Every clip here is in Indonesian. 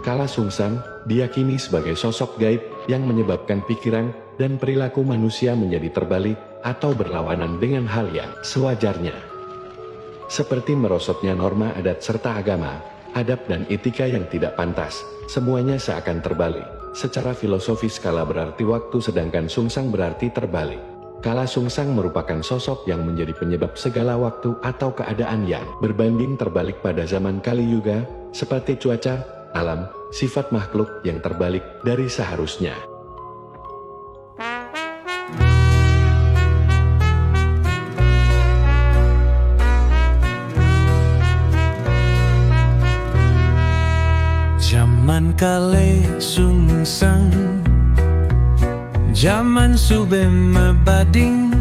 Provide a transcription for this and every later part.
Kala Sungsang diyakini sebagai sosok gaib yang menyebabkan pikiran dan perilaku manusia menjadi terbalik atau berlawanan dengan hal yang sewajarnya. Seperti merosotnya norma adat serta agama, adab dan etika yang tidak pantas, semuanya seakan terbalik. Secara filosofis kala berarti waktu sedangkan Sungsang berarti terbalik. Kala Sungsang merupakan sosok yang menjadi penyebab segala waktu atau keadaan yang berbanding terbalik pada zaman Kali Yuga, seperti cuaca, alam, sifat makhluk yang terbalik dari seharusnya. Zaman Kale Sungsang, zaman sube mebading,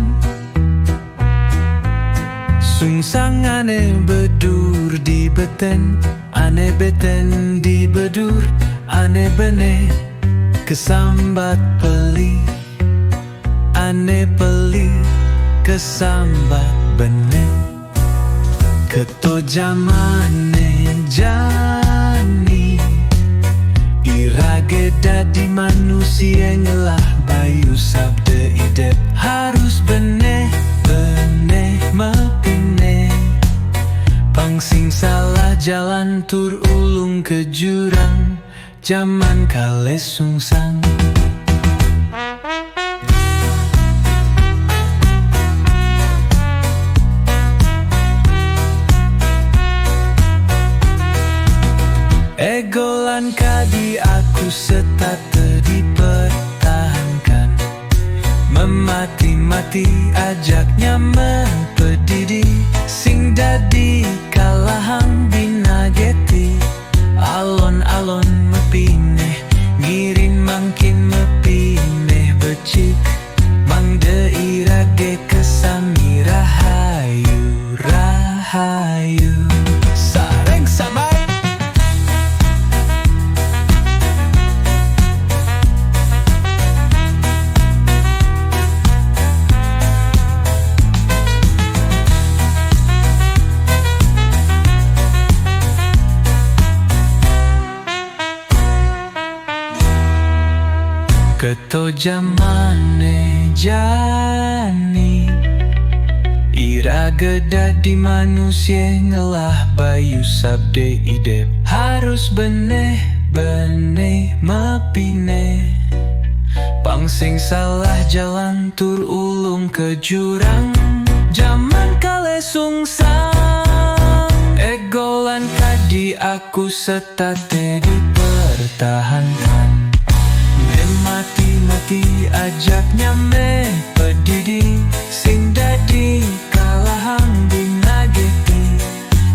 Sungsang ane bedur di beten, ane beten di bedur, ane bene kesambat peli, ane peli kesambat bene. Keto zamane jani, irage dadi manusia ngelah bayu sabda idep harus bene bene mapine. Pangsing salah jalan tur ulung ke jurang, zaman Kale Sungsang. Egolan kadi aku setate dipertahankan, memati-mati ajaknya mempedidi, sing dadi kalahang binageti. Alon-alon mepineh, ngirin mangkin mepineh becik, mangde irage kesami rahayu, rahayu. Sareng samai keto zamane jani, iraga dadi manusia ngelah bayu sabde idep harus beneh beneh mapine. Pangsing salah jalan tur ulung ke jurang, zaman Kale Sungsang. Egolan kadi aku setate dipertahankan, mati-mati ajaknya me pedidi, sing dadi kalahang binageti.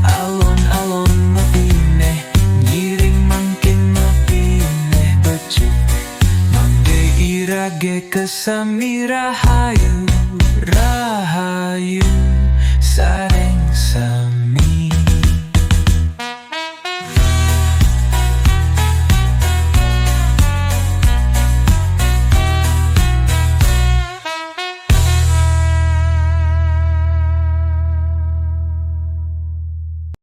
Alon-alon mepineh, ngiring mangkin mepineh becik, mangde irage kesami rahayu, rahayu. Sareng sam